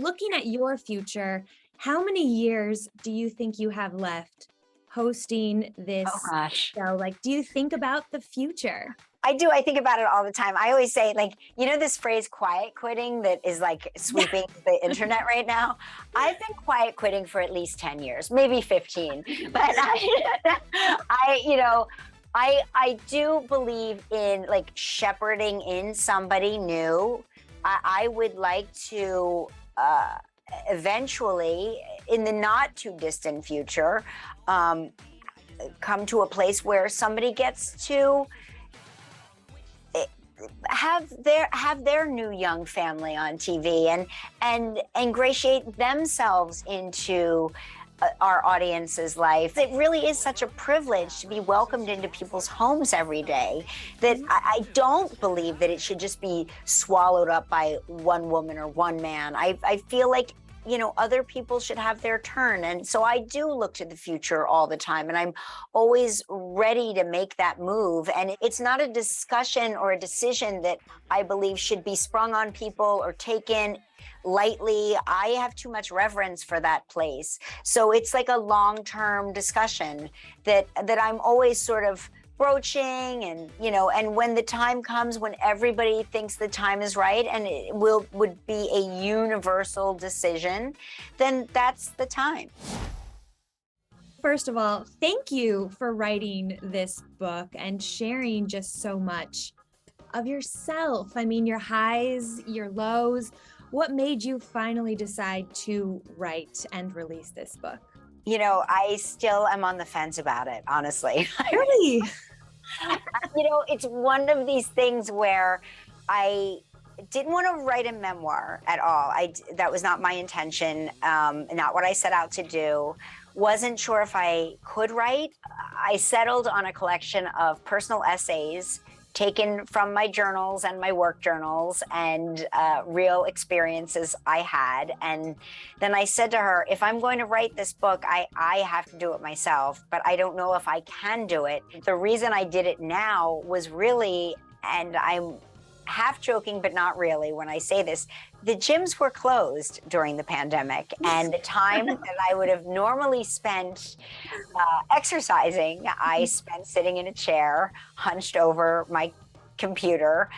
Looking at your future, how many years do you think you have left hosting Oh this gosh. show? Like, do you think about the future? I do. I think about it all the time. I always say, like, this phrase quiet quitting that is like sweeping the internet right now. I've been quiet quitting for at least 10 years, maybe 15. But I do believe in like shepherding in somebody new. I would like to eventually, in the not too distant future, come to a place where somebody gets to have their new young family on TV and ingratiate themselves into our audience's life. It really is such a privilege to be welcomed into people's homes every day that I don't believe that it should just be swallowed up by one woman or one man. I feel like other people should have their turn. And so I do look to the future all the time, and I'm always ready to make that move. And it's not a discussion or a decision that I believe should be sprung on people or taken lightly. I have too much reverence for that place. So it's like a long-term discussion that I'm always sort of broaching, and when the time comes when everybody thinks the time is right and it would be a universal decision, then that's the time. First of all, thank you for writing this book and sharing just so much of yourself. I mean, your highs, your lows. What made you finally decide to write and release this book? I still am on the fence about it, honestly. Really? It's one of these things where I didn't want to write a memoir at all. That was not my intention, not what I set out to do. Wasn't sure if I could write. I settled on a collection of personal essays taken from my journals and my work journals and real experiences I had. And then I said to her, if I'm going to write this book, I have to do it myself, but I don't know if I can do it. The reason I did it now was really, and I'm half joking, but not really when I say this, the gyms were closed during the pandemic, and the time that I would have normally spent exercising, I spent sitting in a chair, hunched over my computer,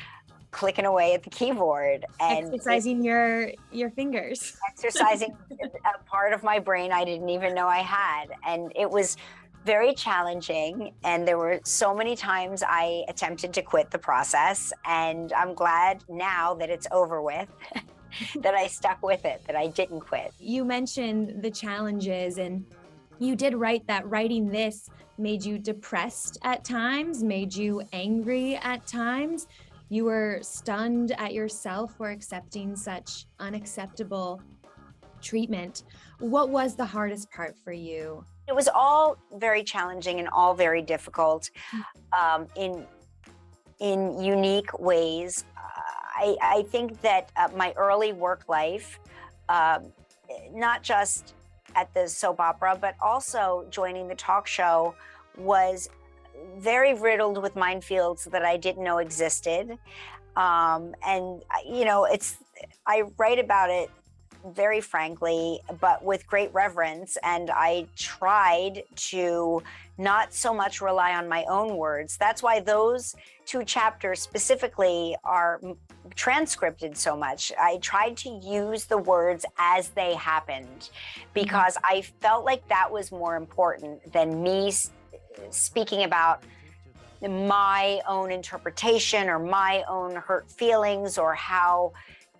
clicking away at the keyboard. And exercising your fingers. Exercising a part of my brain I didn't even know I had. And it was very challenging, and there were so many times I attempted to quit the process, and I'm glad now that it's over with that I stuck with it, that I didn't quit. You mentioned the challenges, and you did write that writing this made you depressed at times, made you angry at times. You were stunned at yourself for accepting such unacceptable treatment. What was the hardest part for you? It was all very challenging and all very difficult in unique ways. I think that my early work life, not just at the soap opera, but also joining the talk show, was very riddled with minefields that I didn't know existed. And I write about it very frankly, but with great reverence. And I tried to not so much rely on my own words. That's why those two chapters specifically are transcripted so much. I tried to use the words as they happened because I felt like that was more important than me speaking about my own interpretation or my own hurt feelings or how.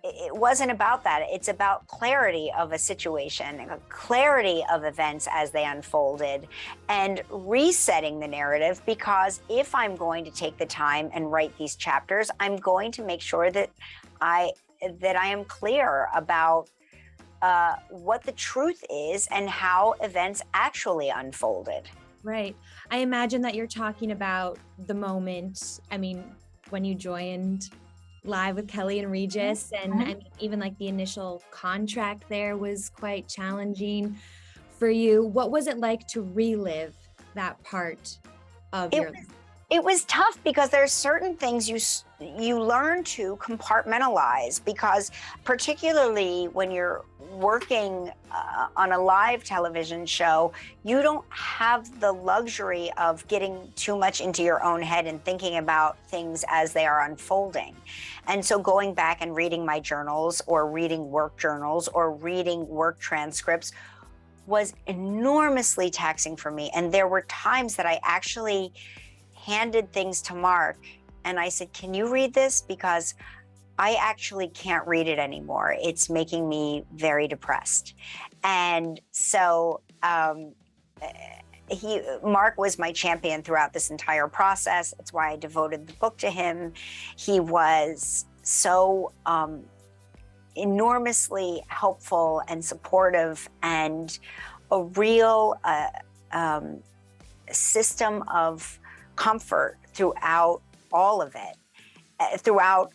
It wasn't about that. It's about clarity of a situation, clarity of events as they unfolded, and resetting the narrative, because if I'm going to take the time and write these chapters, I'm going to make sure that I am clear about what the truth is and how events actually unfolded. Right. I imagine that you're talking about the moment, when you joined Live with Kelly and Regis, and even like the initial contract there was quite challenging for you. What was it like to relive that part of your life? It was tough because there's certain things you learn to compartmentalize, because particularly when you're working on a live television show, you don't have the luxury of getting too much into your own head and thinking about things as they are unfolding. And so going back and reading my journals or reading work journals or reading work transcripts was enormously taxing for me. And there were times that I actually handed things to Mark and I said, can you read this? Because I actually can't read it anymore. It's making me very depressed. And so Mark was my champion throughout this entire process. That's why I devoted the book to him. He was so enormously helpful and supportive and a real system of comfort throughout all of it. Throughout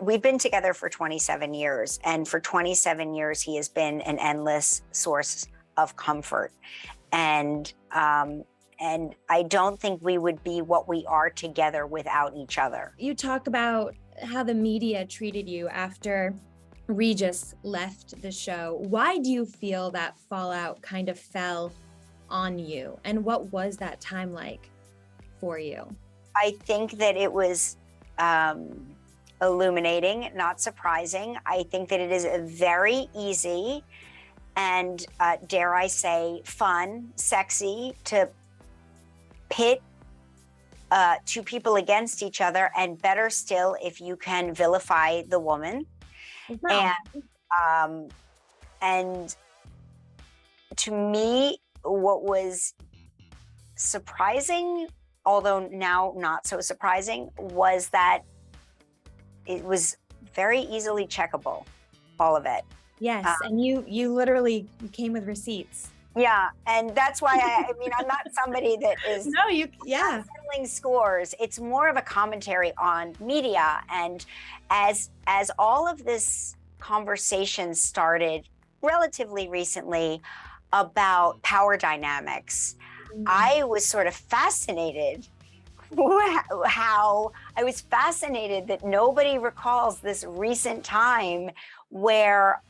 we've been together for 27 years, and for 27 years he has been an endless source of comfort. And I don't think we would be what we are together without each other. You talk about how the media treated you after Regis left the show. Why do you feel that fallout kind of fell on you? And what was that time like for you? I think that it was illuminating, not surprising. I think that it is very easy and, dare I say, fun, sexy to pit two people against each other, and better still if you can vilify the woman. And to me, what was surprising, although now not so surprising, was that it was very easily checkable, all of it. Yes, and you literally came with receipts. Yeah, and that's why I mean, I'm not somebody that is settling scores. It's more of a commentary on media. And as all of this conversation started relatively recently about power dynamics, I was sort of fascinated that nobody recalls this recent time where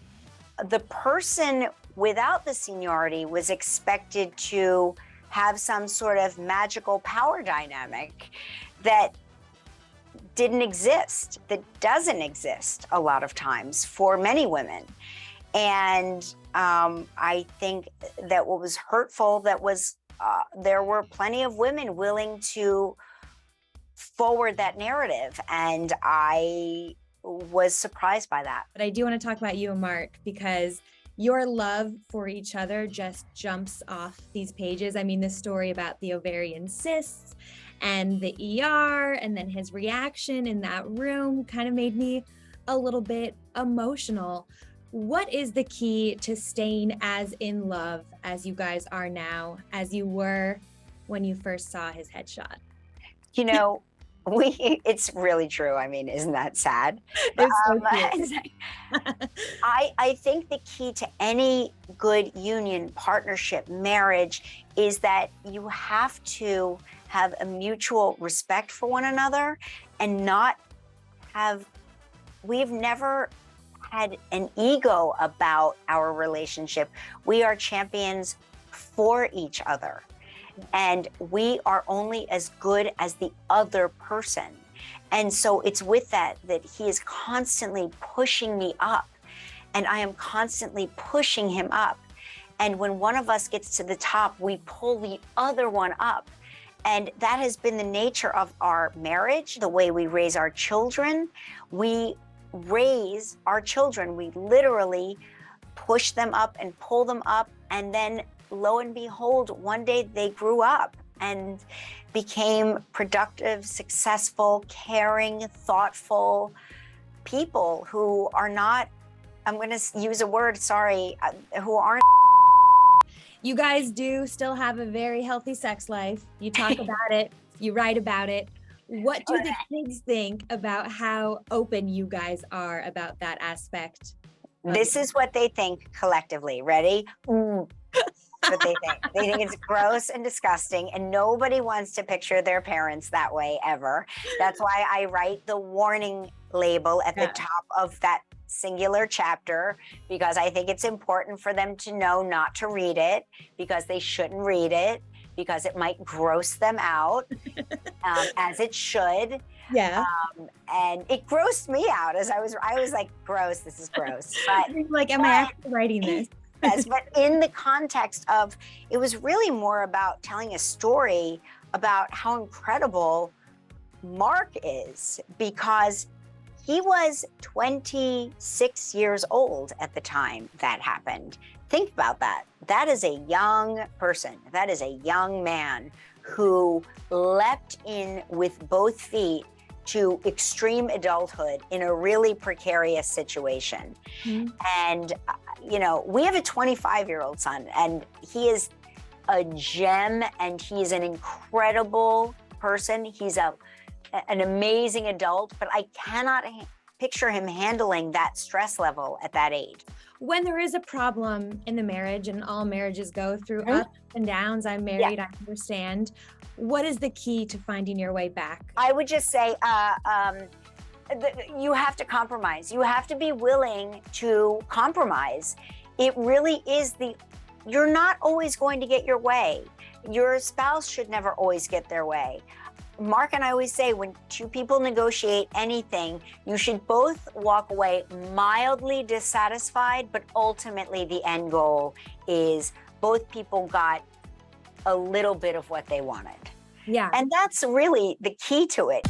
the person without the seniority was expected to have some sort of magical power dynamic that didn't exist, that doesn't exist a lot of times for many women. And I think that what was hurtful, that was there were plenty of women willing to forward that narrative, and I was surprised by that. But I do want to talk about you and Mark, because your love for each other just jumps off these pages. I mean, the story about the ovarian cysts and the ER, and then his reaction in that room kind of made me a little bit emotional. What is the key to staying as in love as you guys are now, as you were when you first saw his headshot? You know, it's really true. I mean, isn't that sad? It's so cute. I think the key to any good union, partnership, marriage is that you have to have a mutual respect for one another and not have, we've never had an ego about our relationship. We are champions for each other. And we are only as good as the other person. And so it's with that he is constantly pushing me up, and I am constantly pushing him up. And when one of us gets to the top, we pull the other one up. And that has been the nature of our marriage, the way we raise our children. We raise our children. We literally push them up and pull them up, and then lo and behold, one day they grew up and became productive, successful, caring, thoughtful people who are not, I'm going to use a word, sorry, who aren't. You guys do still have a very healthy sex life. You talk about it, you write about it. What do the kids think about how open you guys are about that aspect? This is what they think collectively. Ready? That's what they think. They think it's gross and disgusting, and nobody wants to picture their parents that way ever. That's why I write the warning label at the top of that singular chapter because I think it's important for them to know not to read it, because they shouldn't read it, because it might gross them out, as it should. Yeah. And it grossed me out as I was like, gross, this is gross. But Like, am I actually writing this? yes, but in the context of, it was really more about telling a story about how incredible Mark is, because he was 26 years old at the time that happened. Think about that. That is a young person. That is a young man who leapt in with both feet to extreme adulthood in a really precarious situation. Mhm. And, you know, we have a 25-year-old son, and he is a gem, and he's an incredible person. He's an amazing adult, but I cannot picture him handling that stress level at that age. When there is a problem in the marriage, and all marriages go through ups and downs, I'm married, I understand. What is the key to finding your way back? I would just say, you have to compromise. You have to be willing to compromise. It really is you're not always going to get your way. Your spouse should never always get their way. Mark and I always say, when two people negotiate anything, you should both walk away mildly dissatisfied, but ultimately the end goal is both people got a little bit of what they wanted. Yeah. And that's really the key to it.